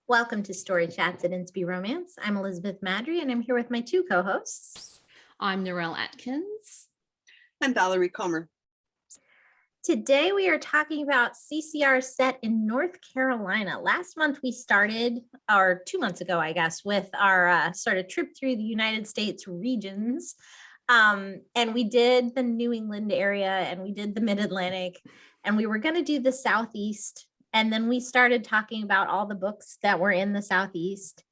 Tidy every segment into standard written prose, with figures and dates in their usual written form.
Welcome to Story Chats at Inspy Romance. I'm Elizabeth Madry, and I'm here with my two co-hosts. I'm Narelle Atkins. I'm Valerie Comer. Today we are talking about CCR set in North Carolina. Last month we started, or 2 months ago, I guess, with our sort of trip through the United States regions. And we did the New England area and we did the Mid-Atlantic, and we were going to do the Southeast. And then we started talking about all the books that were in the Southeast,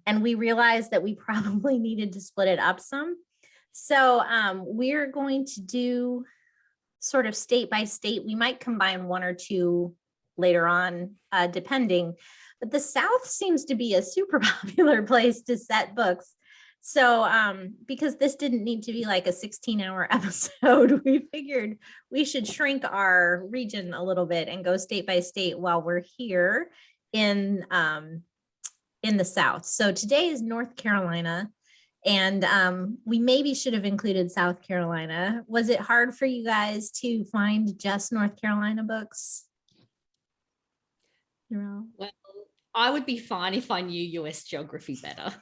and we realized that we probably needed to split it up some. So we're going to do sort of state by state. We might combine one or two later on, depending, but the South seems to be a super popular place to set books. So because this didn't need to be like a 16-hour episode, we figured we should shrink our region a little bit and go state by state while we're here in the South. So today is North Carolina, and we maybe should have included South Carolina. Was it hard for you guys to find just North Carolina books? Well, I would be fine if I knew US geography better.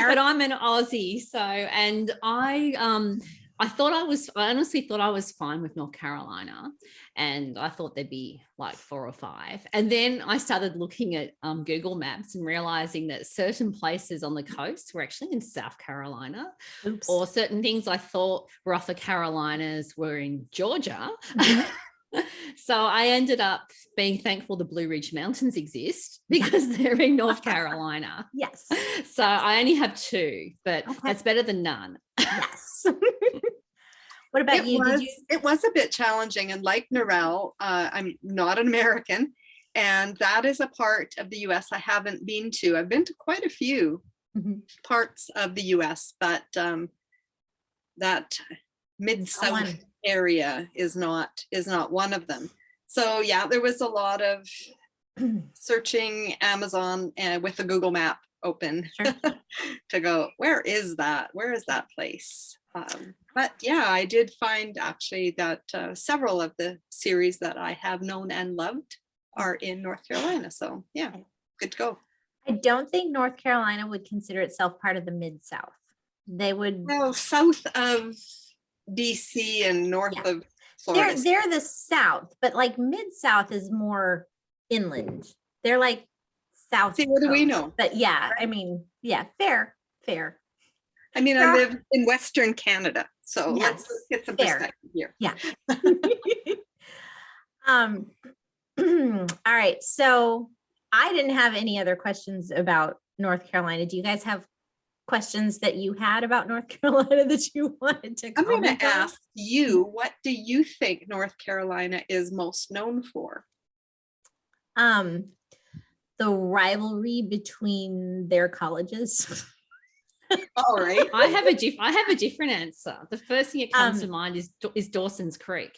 But I'm an Aussie, so, and I honestly thought I was fine with North Carolina, and I thought there'd be like 4 or 5. And then I started looking at Google Maps and realizing that certain places on the coast were actually in South Carolina. Oops. Or certain things I thought were off the Carolinas were in Georgia. So I ended up being thankful the Blue Ridge Mountains exist because they're in North Carolina. Yes. So I only have 2, but Okay. that's better than none. Yes. What about you? It was a bit challenging, and like Narelle, I'm not an American, and that is a part of the US I haven't been to. I've been to quite a few parts of the US, but that mid-south area is not one of them. So yeah, there was a lot of searching Amazon and with the Google map open to go, where is that place? But yeah, I did find actually that several of the series that I have known and loved are in North Carolina. So yeah, good to go. I don't think North Carolina would consider itself part of the Mid-South. They would. Well, south of DC and north of Florida. They're the South, but like Mid-South is more inland. They're like South. See, what do we know? But yeah, I mean, yeah, fair. I mean, I live in Western Canada, so Yes, let's get some fair. perspective here. Yeah. All right. So I didn't have any other questions about North Carolina. Do you guys have questions that you had about North Carolina that you wanted to I'm going comment to on? ask you, what do you think North Carolina is most known for? The rivalry between their colleges. All right. I have a different answer. The first thing that comes to mind is Dawsons Creek.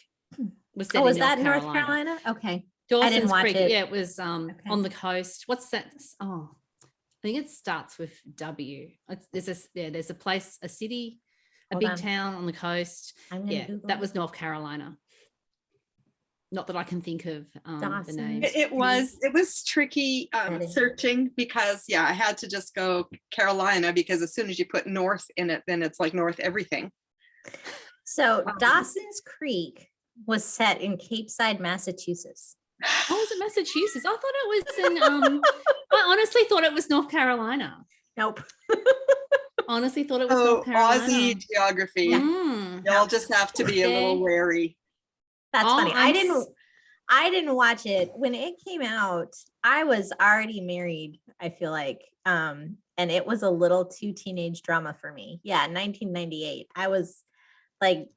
Was set Oh, in is that North Carolina? Okay. Dawsons didn't watch Creek. it. Yeah, it was on the coast. What's that? Oh, I think it starts with W. There's a place, a city, a big town on the coast. Yeah, that was North Carolina. Not that I can think of the name. It was tricky searching because I had to just go Carolina, because as soon as you put north in it, then it's like north everything. So Dawsons Creek was set in Cape Side, Massachusetts. Oh, was it Massachusetts? I thought it was in I honestly thought it was North Carolina. Nope. Honestly thought it was North Carolina. Aussie geography. Y'all just have to be a little wary. That's funny. I didn't watch it when it came out. I was already married, I feel like. And it was a little too teenage drama for me. Yeah, 1998. I was like,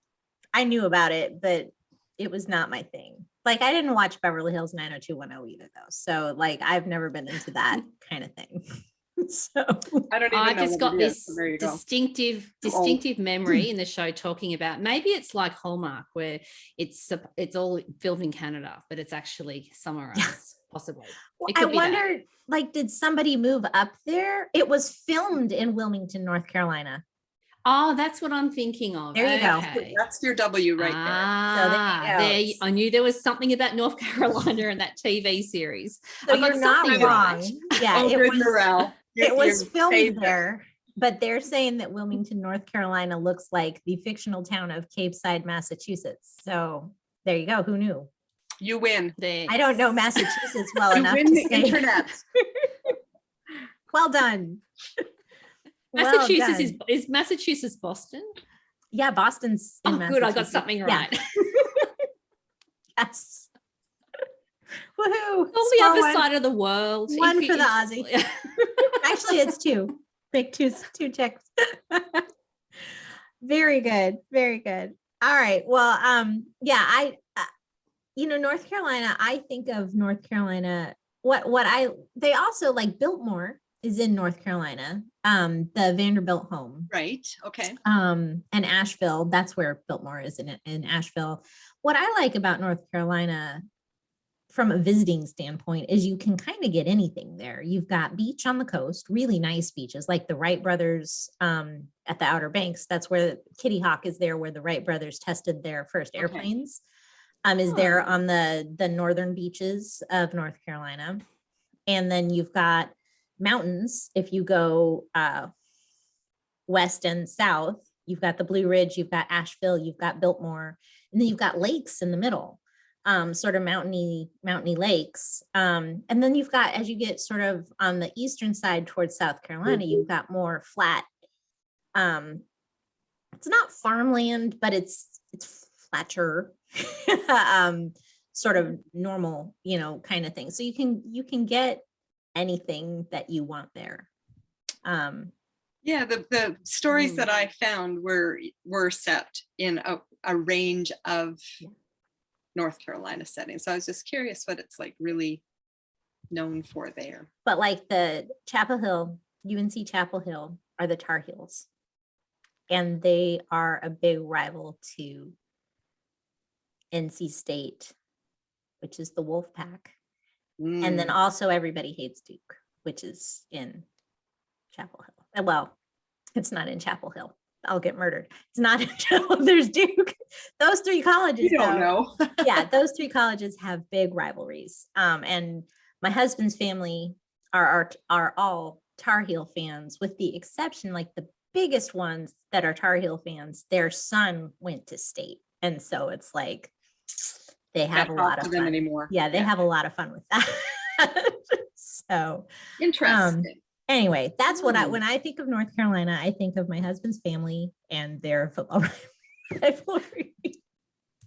I knew about it, but it was not my thing. Like, I didn't watch Beverly Hills 90210 either, though. So like, I've never been into that kind of thing. So I just got this distinctive memory in the show talking about, maybe it's like Hallmark, where it's all filmed in Canada, but it's actually somewhere else, possibly. Well, I wonder, like, did somebody move up there? It was filmed in Wilmington, North Carolina. Oh, that's what I'm thinking of. There you go. Okay. That's your W right Ah, So there you go. I knew there was something about North Carolina in that TV series. So I got you're not something wrong. right. Yeah, there. it Good, was. Narelle. It was Your filmed favorite. there, but they're saying that Wilmington, North Carolina looks like the fictional town of Cape Side, Massachusetts. So there you go. Who knew? You win. I don't know Massachusetts well You enough win to the say. internet. Well done. Massachusetts Well done. is Massachusetts Boston? Yeah, Boston's in Oh, good. I got Massachusetts. something Yeah. right. Yes. Woohoo. On the Small other one. side of the world. One If for the it's- Aussie. Actually, it's two. Big two checks. Very good. Very good. All right. Well, yeah, North Carolina, I think of North Carolina, they also like Biltmore is in North Carolina, the Vanderbilt home. Right. Okay. And Asheville, that's where Biltmore is in Asheville. What I like about North Carolina from a visiting standpoint is you can kind of get anything there. You've got beach on the coast, really nice beaches like the Wright brothers at the Outer Banks. That's where Kitty Hawk is there, where the Wright brothers tested their first airplanes. Is there on the northern beaches of North Carolina. And then you've got mountains. If you go west and south, you've got the Blue Ridge, you've got Asheville, you've got Biltmore, and then you've got lakes in the middle. Sort of mountainy lakes. And then you've got, as you get sort of on the eastern side towards South Carolina, you've got more flat. It's not farmland, but it's flatter, sort of normal, kind of thing. So you can get anything that you want there. Yeah, the stories that I found were set in a range of North Carolina settings. So I was just curious what it's like really known for there. But like the Chapel Hill, UNC Chapel Hill are the Tar Heels. And they are a big rival to NC State, which is the Wolf Pack. And then also Everybody Hates Duke, which is in Chapel Hill. Well, it's not in Chapel Hill. I'll get murdered. It's not in Chapel Hill. There's Duke. Those three colleges. You don't know. Yeah, those three colleges have big rivalries. And my husband's family are all Tar Heel fans, with the exception, like the biggest ones that are Tar Heel fans, their son went to State. And so it's like they have a lot of fun. Anymore. Yeah, they have a lot of fun with that. So interesting. Anyway, that's what when I think of North Carolina, I think of my husband's family and their football rivalry.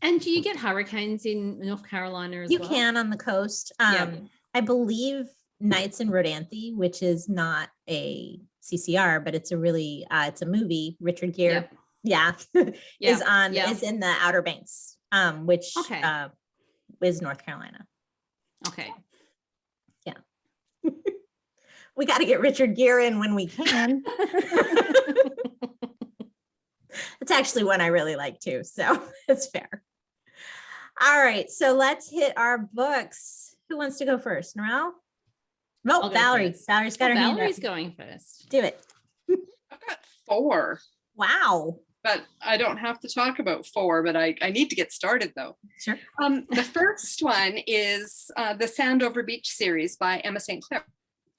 And do you get hurricanes in North Carolina as well? You can on the coast. I believe Nights in Rodanthe, which is not a CCR, but it's a really it's a movie. Richard Gere, is in the Outer Banks, which is North Carolina. Okay. Yeah. We got to get Richard Gere in when we can. It's actually one I really like too, so it's fair. All right, so let's hit our books. Who wants to go first? Narelle? No, Valerie. Valerie's got her hand up. Valerie's going first. Do it. I've got 4. Wow. But I don't have to talk about 4, but I need to get started though. Sure. The first one is the Sandover Beach series by Emma StClair.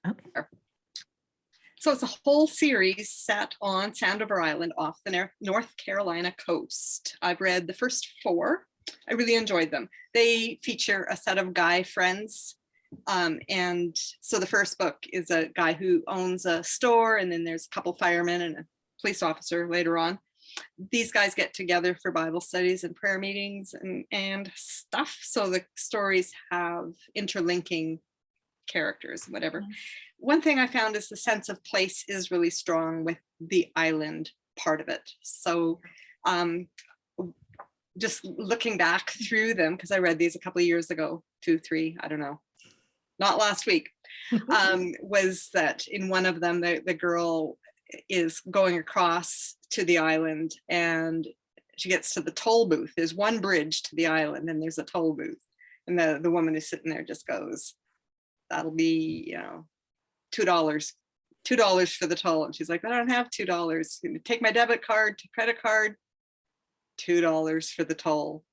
Okay. So it's a whole series set on Sandover Island off the North Carolina coast. I've read the first 4. I really enjoyed them. They feature a set of guy friends. And so the first book is a guy who owns a store, and then there's a couple firemen and a police officer later on. These guys get together for Bible studies and prayer meetings and stuff. So the stories have interlinking characters, whatever. Mm-hmm. One thing I found is the sense of place is really strong with the island part of it. So just looking back through them, because I read these a couple of years ago, 2, 3, I don't know, not last week, was that in one of them, the girl is going across to the island and she gets to the toll booth. There's one bridge to the island and there's a toll booth. And the woman who's sitting there just goes, that'll be, $2 $2 for the toll. And she's like, I don't have $2. Take my debit card to credit card, $2 for the toll.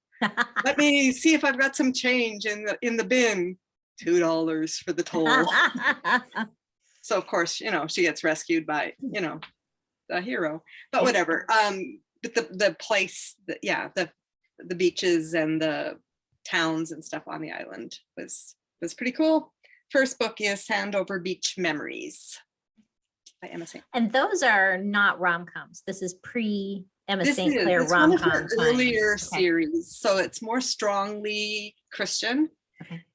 Let me see if I've got some change in the bin, $2 for the toll. So of course, she gets rescued by, the hero, but whatever. But the place, the beaches and the towns and stuff on the island was pretty cool. First book is Sandover Beach Memories by Emma St. And those are not rom-coms. This is pre-Emma St. Clair It's one of her rom-coms. earlier series, so it's more strongly Christian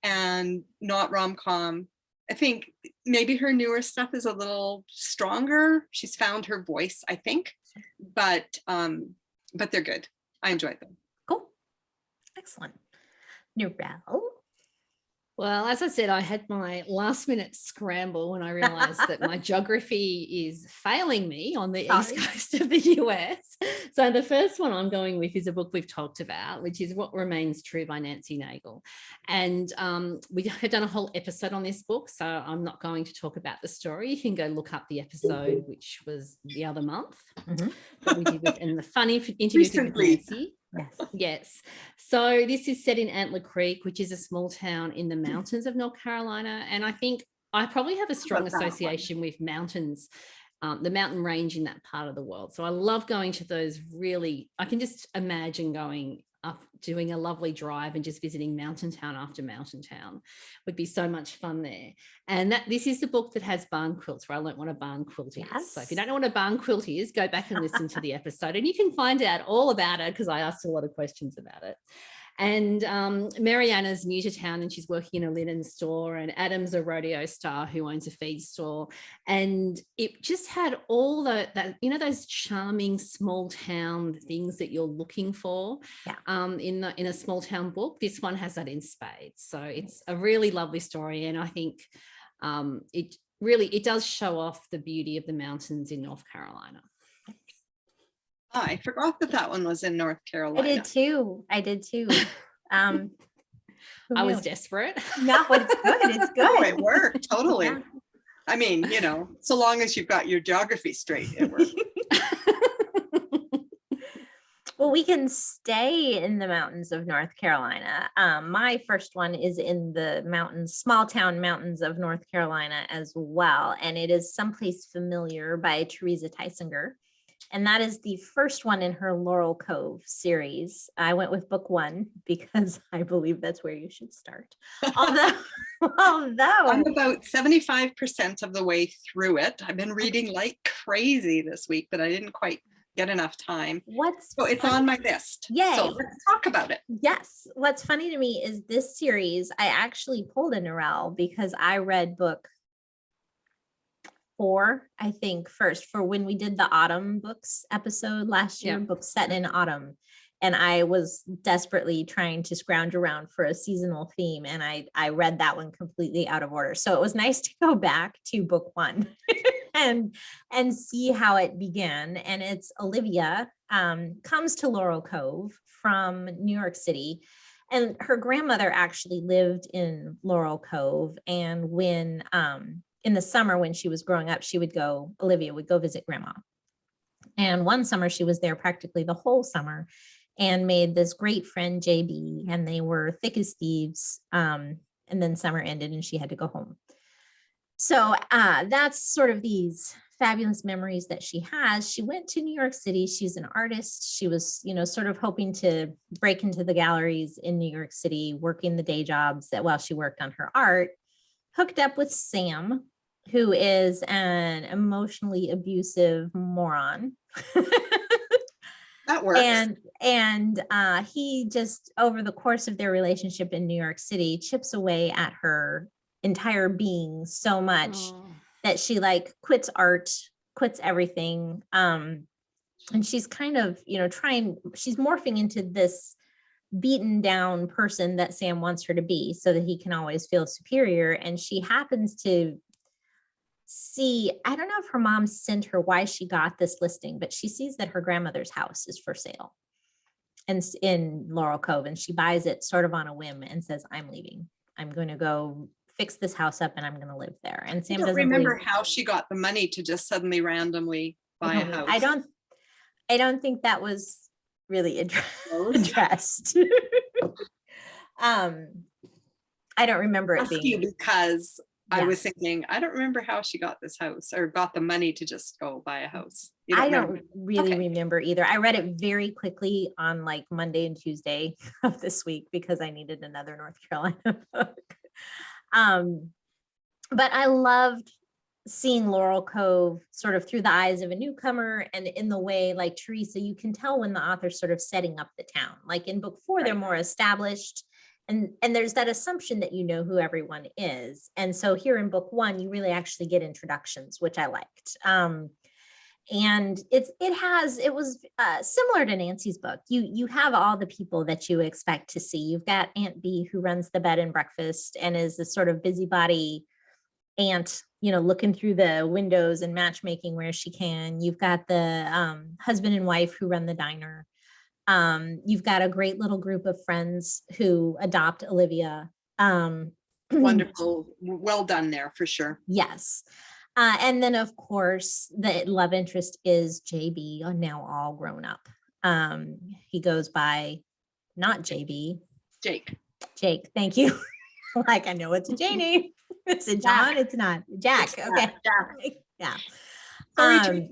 and not rom-com. I think maybe her newer stuff is a little stronger. She's found her voice, I think, but they're good. I enjoyed them. Cool. Excellent. Narelle. Well, as I said, I had my last minute scramble when I realized that my geography is failing me on the east coast of the US. So the first one I'm going with is a book we've talked about, which is What Remains True by Nancy Naigle. And we have done a whole episode on this book, so I'm not going to talk about the story. You can go look up the episode, which was the other month. That we did in the funny interview with Nancy. Yes. So this is set in Antler Creek, which is a small town in the mountains of North Carolina. And I think I probably have a strong association with mountains, the mountain range in that part of the world. So I love going to those I can just imagine going up, doing a lovely drive and just visiting mountain town after mountain town. Would be so much fun there. And this is the book that has barn quilts, where I learned what a barn quilt is. So if you don't know what a barn quilt is, go back and listen to the episode and you can find out all about it, because I asked a lot of questions about it. And Mariana's new to town and she's working in a linen store, and Adam's a rodeo star who owns a feed store. And it just had all that those charming small town things that you're looking for in a small town book. This one has that in spades. So it's a really lovely story. And I think it does show off the beauty of the mountains in North Carolina. I forgot that one was in North Carolina. I did too. I was desperate. No, but it's good. It's good. Oh, it worked totally. Yeah. I mean, so long as you've got your geography straight, it works. Well, we can stay in the mountains of North Carolina. My first one is in the small town mountains of North Carolina as well. And it is Someplace Familiar by Teresa Tysinger. And that is the first one in her Laurel Cove series. I went with book 1 because I believe that's where you should start. Although I'm about 75% of the way through it. I've been reading like crazy this week, but I didn't quite get enough time. So it's on my list. Yay. So let's talk about it. Yes. What's funny to me is this series, I actually pulled a Narelle because I read book 4, I think, first, for when we did the autumn books episode last year, books set in autumn. And I was desperately trying to scrounge around for a seasonal theme. And I read that one completely out of order. So it was nice to go back to book 1 and see how it began. And it's Olivia comes to Laurel Cove from New York City. And her grandmother actually lived in Laurel Cove. And when in the summer when she was growing up, Olivia would go visit grandma. And one summer she was there practically the whole summer and made this great friend, JB, and they were thick as thieves. And then summer ended and she had to go home. So that's sort of these fabulous memories that she has. She went to New York City. She's an artist. She was, sort of hoping to break into the galleries in New York City, working the day jobs while she worked on her art, hooked up with Sam, who is an emotionally abusive moron. That works. And he just, over the course of their relationship in New York City, chips away at her entire being so much that she quits art, quits everything. And she's kind of, she's morphing into this beaten down person that Sam wants her to be so that he can always feel superior. And she happens to see, I don't know if her mom sent her why she got this listing, but she sees that her grandmother's house is for sale and in Laurel Cove, and she buys it sort of on a whim and says, I'm leaving. I'm going to go fix this house up and I'm going to live there. And Sam I don't doesn't remember believe. how she got the money to just suddenly randomly buy a house. I don't think that was really addressed. I don't remember it being, because yeah. I was thinking, I don't remember how she got this house or got the money to just go buy a house. I don't really Okay. remember either. I read it very quickly on like Monday and Tuesday of this week because I needed another North Carolina book. But I loved seeing Laurel Cove sort of through the eyes of a newcomer, and in the way, like Teresa, you can tell when the author's sort of setting up the town. Like in book 4, they're more established, and there's that assumption that you know who everyone is. And so here in book 1, you really actually get introductions, which I liked. And it was similar to Nancy's book. You have all the people that you expect to see. You've got Aunt Bee, who runs the bed and breakfast and is this sort of busybody aunt, looking through the windows and matchmaking where she can. You've got the husband and wife who run the diner. You've got a great little group of friends who adopt Olivia. Wonderful. Well done there for sure. Yes. And then, of course, the love interest is JB, now all grown up. He goes by not JB. Jake. Thank you. Like, I know it's a J name. Is it John? It's not. Jack. It's okay. Jack. Yeah. Sorry,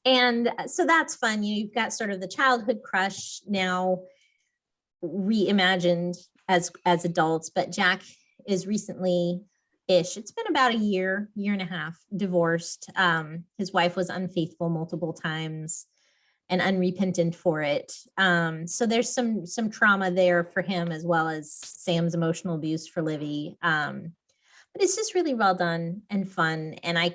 and so that's fun. You've got sort of the childhood crush now reimagined as adults, but Jack is recently-ish. It's been about a year and a half divorced. His wife was unfaithful multiple times and unrepentant for it. So there's some trauma there for him, as well as Sam's emotional abuse for Livy. But it's just really well done and fun. And I'm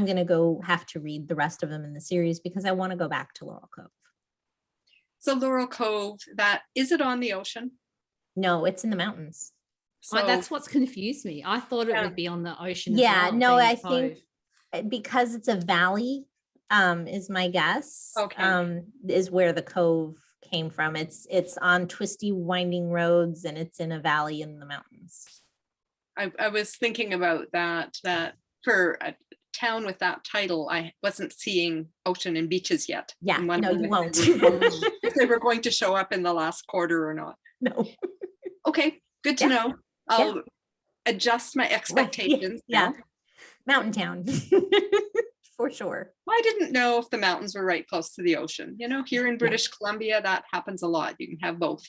going to have to read the rest of them in the series because I want to go back to Laurel Cove. So Laurel Cove, is it on the ocean? No, it's in the mountains. So that's what's confused me. I thought it would be on the ocean. Yeah, as well, no, being I a think cove. because it's a valley, is my guess. Okay. Is where the cove came from. It's on twisty, winding roads, and it's in a valley in the mountains. I was thinking about that for a town with that title, I wasn't seeing ocean and beaches yet. Yeah, no, you won't. If they were going to show up in the last quarter or not. No. Okay, good to know. I'll adjust my Right, expectations. yeah. now. Mountain town. For sure. I didn't know if the mountains were right close to the ocean. Here in British Columbia, that happens a lot. You can have both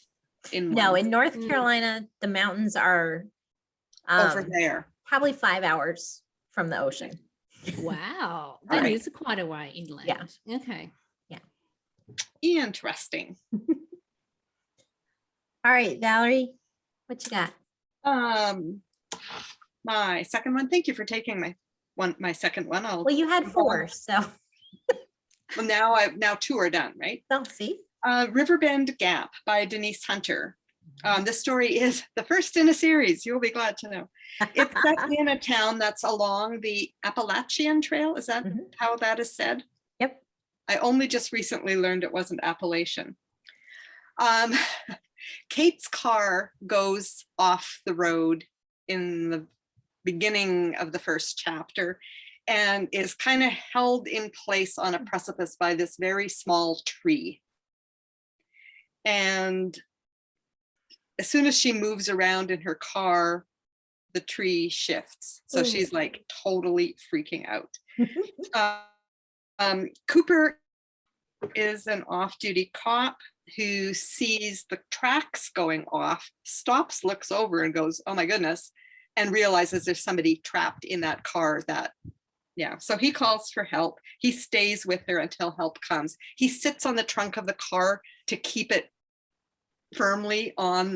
in one. No, in North Carolina, the mountains are over there. Probably 5 hours from the ocean. Wow, that Right. is quite a way inland. Yeah. Okay. Interesting. All right, Valerie, what you got? My second one. Thank you for taking my second one. Well, you had 4, so. Well, now 2 are done, right? So see. Riverbend Gap by Denise Hunter. This story is the first in a series. You'll be glad to know. It's set in a town that's along the Appalachian Trail. Is that how that is said? Yep. I only just recently learned it wasn't Appalachian. Kate's car goes off the road in the beginning of the first chapter and is kind of held in place on a precipice by this very small tree. And as soon as she moves around in her car, the tree shifts. So she's like totally freaking out. Cooper is an off-duty cop who sees the tracks going off, stops, looks over and goes, oh my goodness, and realizes there's somebody trapped in that car so he calls for help. He stays with her until help comes. He sits on the trunk of the car to keep it firmly on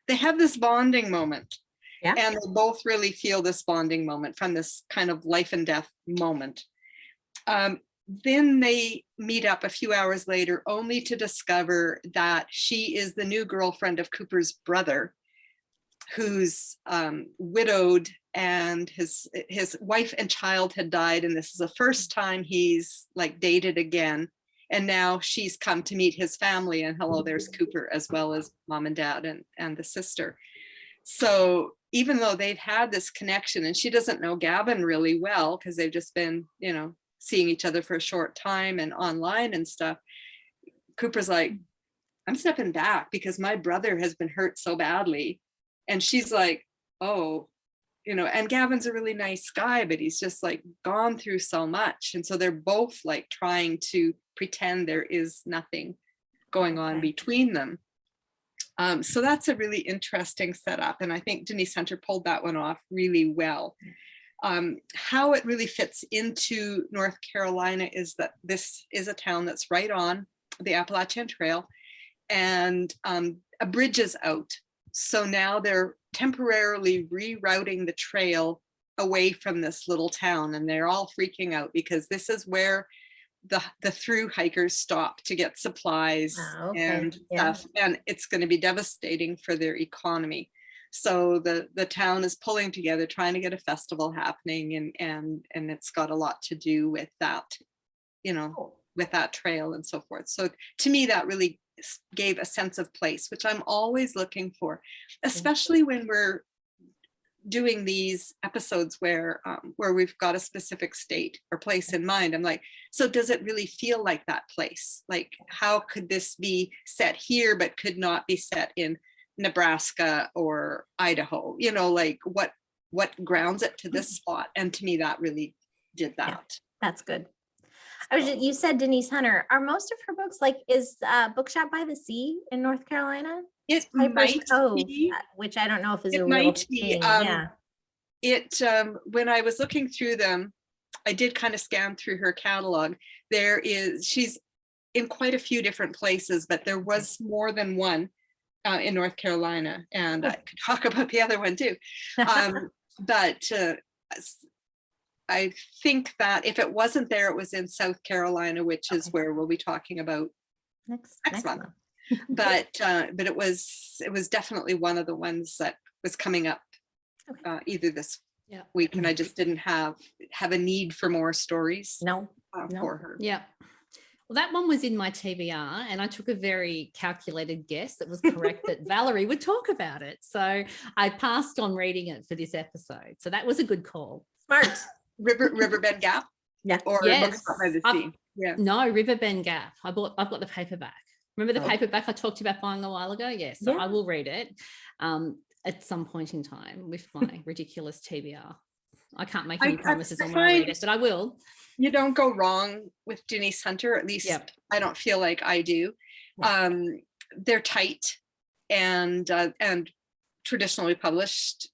they have this bonding moment. Yeah. And they both really feel this bonding moment from this kind of life and death moment. Then they meet up a few hours later, only to discover that she is the new girlfriend of Cooper's brother, who's widowed, and his wife and child had died. And this is the first time he's like dated again And now she's come to meet his family, and hello, there's Cooper, as well as mom and dad and the sister. So even though they've had this connection, and she doesn't know Gavin really well because they've just been, seeing each other for a short time and online and stuff, Cooper's like, I'm stepping back because my brother has been hurt so badly. And she's like, oh, and Gavin's a really nice guy, but he's just like gone through so much. And so they're both like trying to pretend there is nothing going on between them. So that's a really interesting setup. And I think Denise Hunter pulled that one off really well. How it really fits into North Carolina is that this is a town that's right on the Appalachian Trail, and a bridge is out. So now they're temporarily rerouting the trail away from this little town, and they're all freaking out because this is where the through hikers stop to get supplies and stuff, and it's going to be devastating for their economy. So the town is pulling together, trying to get a festival happening, and it's got a lot to do with that, with that trail and so forth. So to me, that really gave a sense of place, which I'm always looking for, especially when we're doing these episodes where we've got a specific state or place in mind. I'm like, so does it really feel like that place? Like, how could this be set here but could not be set in Nebraska or Idaho? Like what grounds it to this spot? And to me, that really did that. Yeah, that's good. You said Denise Hunter. Are most of her books is Bookshop by the Sea in North Carolina? It Piper's might Cove, be. which I don't know if is It a real might be. thing. Yeah. When I was looking through them, I did kind of scan through her catalog. She's in quite a few different places, but there was more than one in North Carolina, and I could talk about the other one too. But I think that if it wasn't there, it was in South Carolina, which is where we'll be talking about next month. But it was definitely one of the ones that was coming up either this week, and I just didn't have a need for more stories. For her. Yeah. Well, that one was in my TBR, and I took a very calculated guess that was correct that Valerie would talk about it. So I passed on reading it for this episode. So that was a good call. Smart. Riverbend Gap. Yeah. Or yes. Bookshop by the Sea. Yeah. No, Riverbend Gap. I've got the paperback. Remember the paperback I talked about buying a while ago? Yes. So I will read it at some point in time with my ridiculous TBR. I can't make any promises on when I read it, but I will. You don't go wrong with Denise Hunter, at least I don't feel like I do. They're tight and traditionally published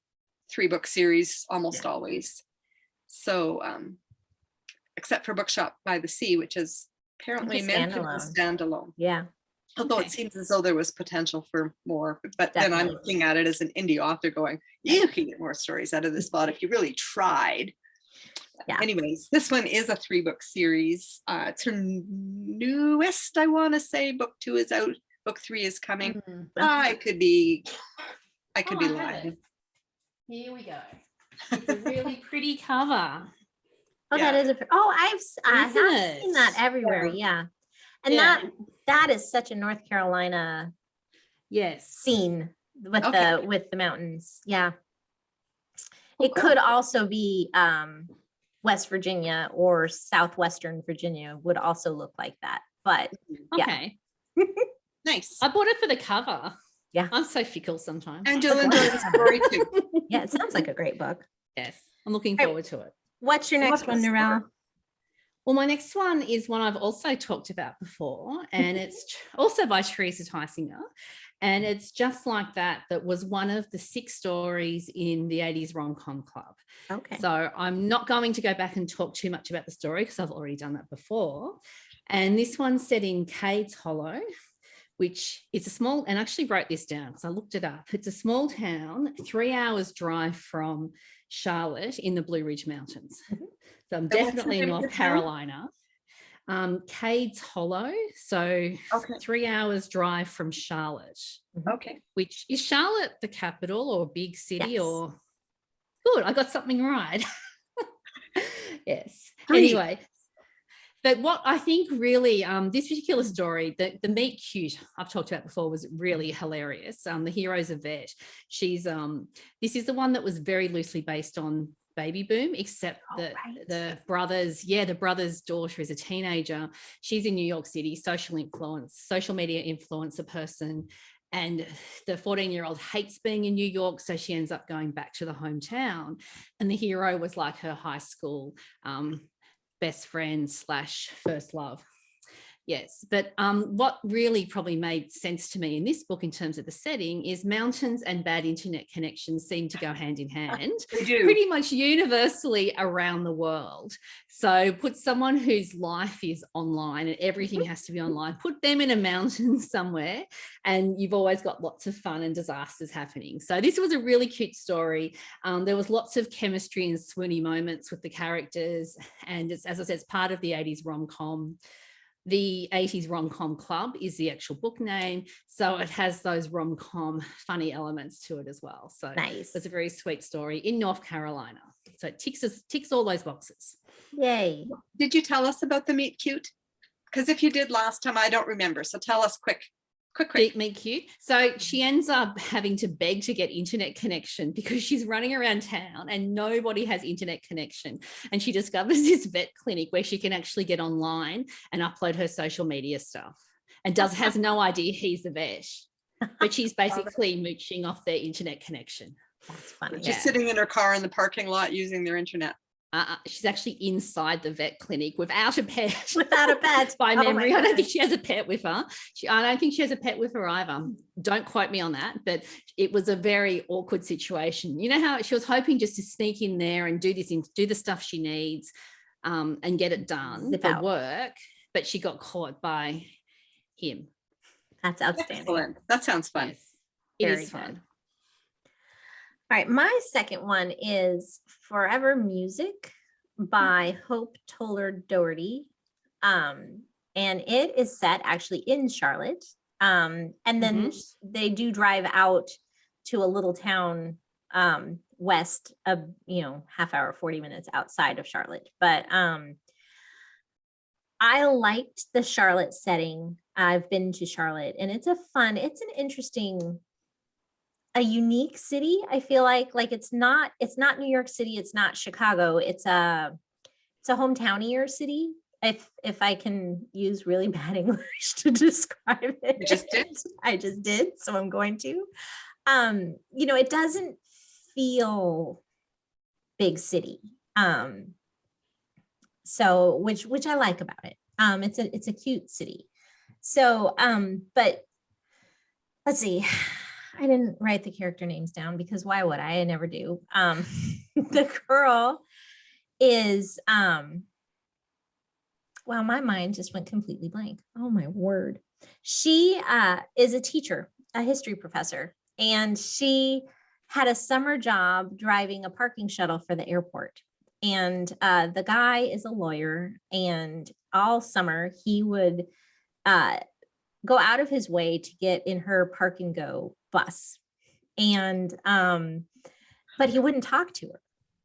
3-book series almost always. So except for Bookshop by the Sea, which is apparently meant to be standalone. Yeah. Although it seems as though there was potential for more, but then I'm looking at it as an indie author going, you can get more stories out of this spot if you really tried. Yeah. Anyways, this one is a 3-book series. It's her newest, I want to say. Book 2 is out. Book 3 is coming. I could be lying. Here we go. It's a really pretty cover. That is I've seen that everywhere. Yeah. And that is such a North Carolina scene with the mountains. Yeah. It could also be West Virginia or Southwestern Virginia would also look like that. But nice. I bought it for the cover. Yeah. I'm so fickle sometimes. And you'll enjoy the story too. Yeah, it sounds like a great book. Yes. I'm looking forward to it. What's your next one, Narelle? Well, my next one is one I've also talked about before, and it's also by Teresa Tysinger. And it's just like that was one of the 6 stories in the 80s Rom-Com Club. Okay. So I'm not going to go back and talk too much about the story because I've already done that before. And this one's set in Cades Hollow, which is a small, and I actually wrote this down because I looked it up. It's a small town, 3 hours drive from Charlotte in the Blue Ridge Mountains. So I'm definitely in North Carolina. Cades Hollow, so 3 hours drive from Charlotte. Okay. Which is Charlotte the capital or big city or good? I got something right. Yes. 3. Anyway, But what I think really, this particular story, the meet cute I've talked about before, was really hilarious. The hero's a vet. She's this is the one that was very loosely based on Baby Boom, except that the brother's daughter is a teenager. She's in New York City, social media influencer person. And the 14-year-old hates being in New York, so she ends up going back to the hometown. And the hero was like her high school best friend / first love. Yes, but what really probably made sense to me in this book in terms of the setting is mountains and bad internet connections seem to go hand in hand They do. pretty much universally around the world. So put someone whose life is online and everything has to be online, put them in a mountain somewhere, and you've always got lots of fun and disasters happening. So this was a really cute story. There was lots of chemistry and swoony moments with the characters, and it's, as I said, it's part of the 80s rom-com. The 80s Rom-Com Club is the actual book name. So it has those rom-com funny elements to it as well. So nice. It's a very sweet story in North Carolina. So it ticks all those boxes. Yay. Did you tell us about the meet cute? Because if you did last time, I don't remember. So tell us quick. Meet cute. So she ends up having to beg to get internet connection because she's running around town and nobody has internet connection. And she discovers this vet clinic where she can actually get online and upload her social media stuff, and has no idea he's the vet, but she's basically mooching off their internet connection. That's funny. Just sitting in her car in the parking lot using their internet. She's actually inside the vet clinic without a pet. Without a pet. By memory. I don't think she has a pet with her. I don't think she has a pet with her either. Don't quote me on that, but it was a very awkward situation. You know how she was hoping just to sneak in there and do the stuff she needs and get it done for work, but she got caught by him. That's outstanding. Excellent. That sounds fun. Yes, it Very is fun. good. All right, my second one is Forever Music by Hope Toller Doherty. And it is set actually in Charlotte. And then they do drive out to a little town west of, half hour, 40 minutes outside of Charlotte. But I liked the Charlotte setting. I've been to Charlotte, and it's an interesting, a unique city. I feel like it's not New York City, it's not Chicago, it's a hometownier city, if I can use really bad English to describe it. You just did. I just did, so I'm going to. It doesn't feel big city. So which I like about it. It's a cute city. So but let's see. I didn't write the character names down because why would I? I never do. The girl is, wow, my mind just went completely blank. Oh my word. She is a teacher, a history professor, and she had a summer job driving a parking shuttle for the airport. And the guy is a lawyer, and all summer he would go out of his way to get in her park and go bus. And but he wouldn't talk to her.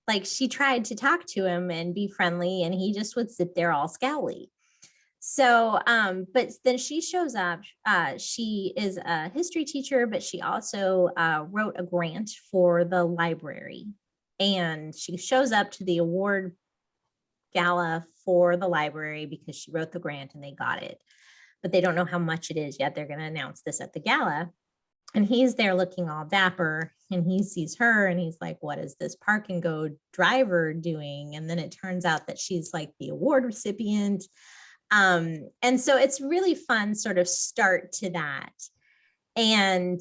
Like, she tried to talk to him and be friendly, and he just would sit there all scowly. So but then she shows up. She is a history teacher, but she also wrote a grant for the library, and she shows up to the award gala for the library because she wrote the grant and they got it, but they don't know how much it is yet. They're going to announce this at the gala. And he's there looking all dapper, and he sees her and he's like, what is this park and go driver doing? And then it turns out that she's like the award recipient. And so it's really fun sort of start to that. And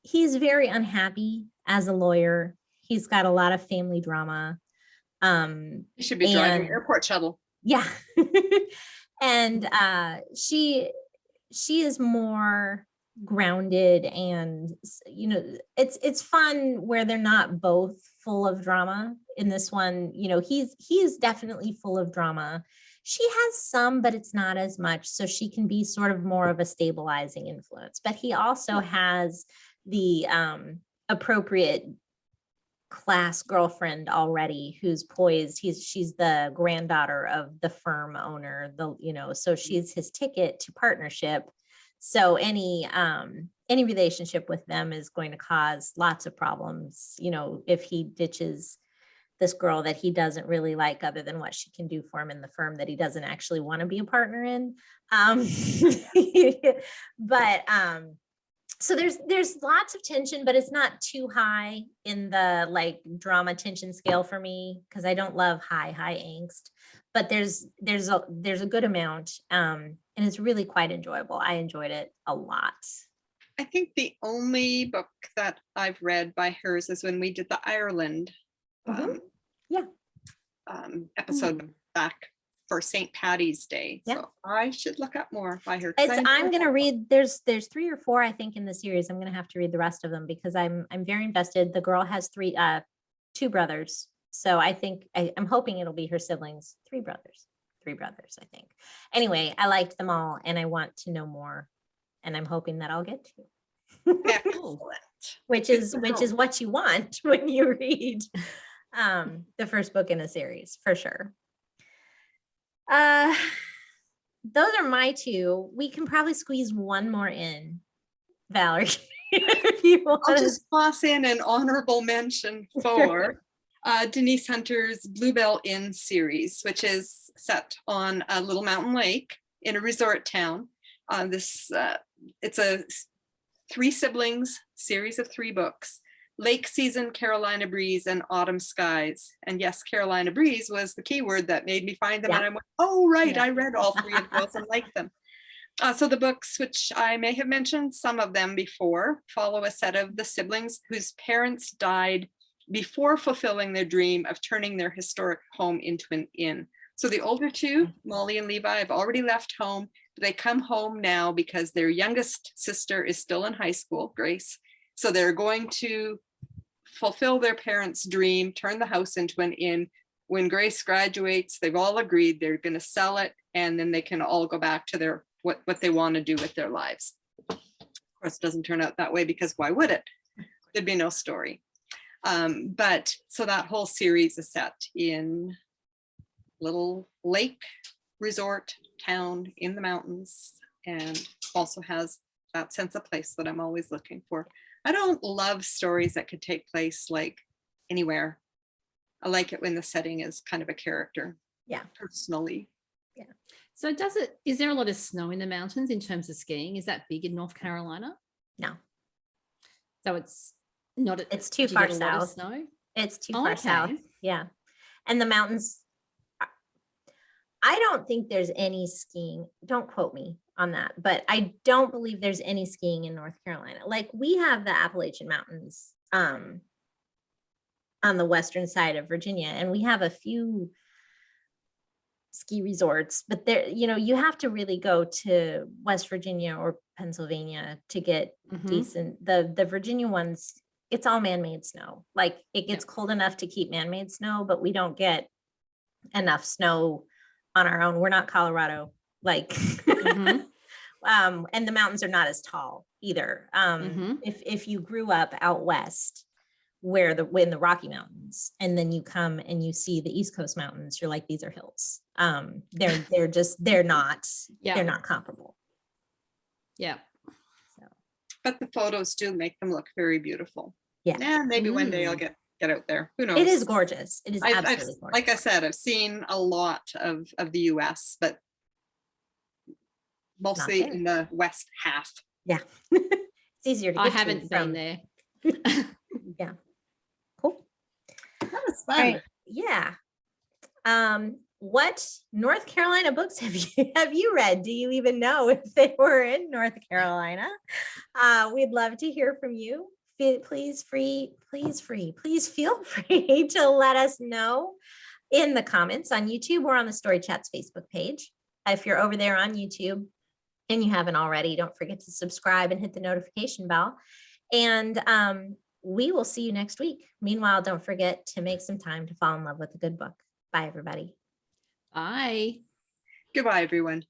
he's very unhappy as a lawyer. He's got a lot of family drama. You should be driving an airport shuttle. Yeah. And she is more grounded, and it's fun where they're not both full of drama. In this one, he is definitely full of drama. She has some, but it's not as much, so she can be sort of more of a stabilizing influence. But he also has the appropriate class girlfriend already who's poised. She's the granddaughter of the firm owner, so she's his ticket to partnership. So any relationship with them is going to cause lots of problems, if he ditches this girl that he doesn't really like, other than what she can do for him in the firm that he doesn't actually want to be a partner in. So there's lots of tension, but it's not too high in the like drama tension scale for me, because I don't love high angst, but there's a good amount, and it's really quite enjoyable. I enjoyed it a lot. I think the only book that I've read by hers is when we did the Ireland episode back for St. Patty's Day. Yeah. So I should look up more by her. I'm going to read, there's 3 or 4, I think, in the series. I'm going to have to read the rest of them because I'm very invested. The girl has 2 brothers. So I think I'm hoping it'll be her siblings, 3 brothers, I think. Anyway, I liked them all and I want to know more, and I'm hoping that I'll get to. Excellent. which is what you want when you read the first book in a series, for sure. Those are my 2. We can probably squeeze one more in, Valerie. If you want. I'll just toss in an honorable mention for Denise Hunter's Bluebell Inn series, which is set on a little mountain lake in a resort town. It's a 3 siblings series of 3 books: Lake Season, Carolina Breeze, and Autumn Skies. And yes, Carolina Breeze was the keyword that made me find them. Yeah. And I went, oh, right, yeah. I read all 3 of those and liked them. So the books, which I may have mentioned some of them before, follow a set of the siblings whose parents died before fulfilling their dream of turning their historic home into an inn. So the older 2, Molly and Levi, have already left home. They come home now because their youngest sister is still in high school, Grace. So they're going to fulfill their parents' dream, turn the house into an inn. When Grace graduates, they've all agreed they're going to sell it, and then they can all go back to their what they want to do with their lives. Of course, it doesn't turn out that way, because why would it? There'd be no story. But so that whole series is set in little lake resort town in the mountains, and also has that sense of place that I'm always looking for. I don't love stories that could take place like anywhere. I like it when the setting is kind of a character. Yeah. Personally. Yeah. So is there a lot of snow in the mountains in terms of skiing? Is that big in North Carolina? No. So it's not. It's too far south. Snow? It's too far south. Yeah. And the mountains, I don't think there's any skiing. Don't quote me on that, but I don't believe there's any skiing in North Carolina. Like, we have the Appalachian Mountains on the western side of Virginia, and we have a few ski resorts, but there, you have to really go to West Virginia or Pennsylvania to get decent. The Virginia ones, it's all man-made snow. Like, it gets cold enough to keep man-made snow, but we don't get enough snow on our own. We're not Colorado, like, and the mountains are not as tall either. If you grew up out west, in the Rocky Mountains, and then you come and you see the East Coast mountains, you're like, these are hills. They're not comparable. Yeah. So, but the photos do make them look very beautiful. Yeah. Yeah. Maybe one day I'll get out there. Who knows? It is gorgeous. It is absolutely gorgeous. Like I said, I've seen a lot of the US, but mostly in the west half. Yeah. It's easier to get I haven't been there. Yeah. Cool. That was fun. Right. Yeah. What North Carolina books have you read? Do you even know if they were in North Carolina? We'd love to hear from you. Please feel free to let us know in the comments on YouTube or on the Story Chats Facebook page. If you're over there on YouTube and you haven't already, don't forget to subscribe and hit the notification bell. And we will see you next week. Meanwhile, don't forget to make some time to fall in love with a good book. Bye, everybody. Bye. Goodbye, everyone.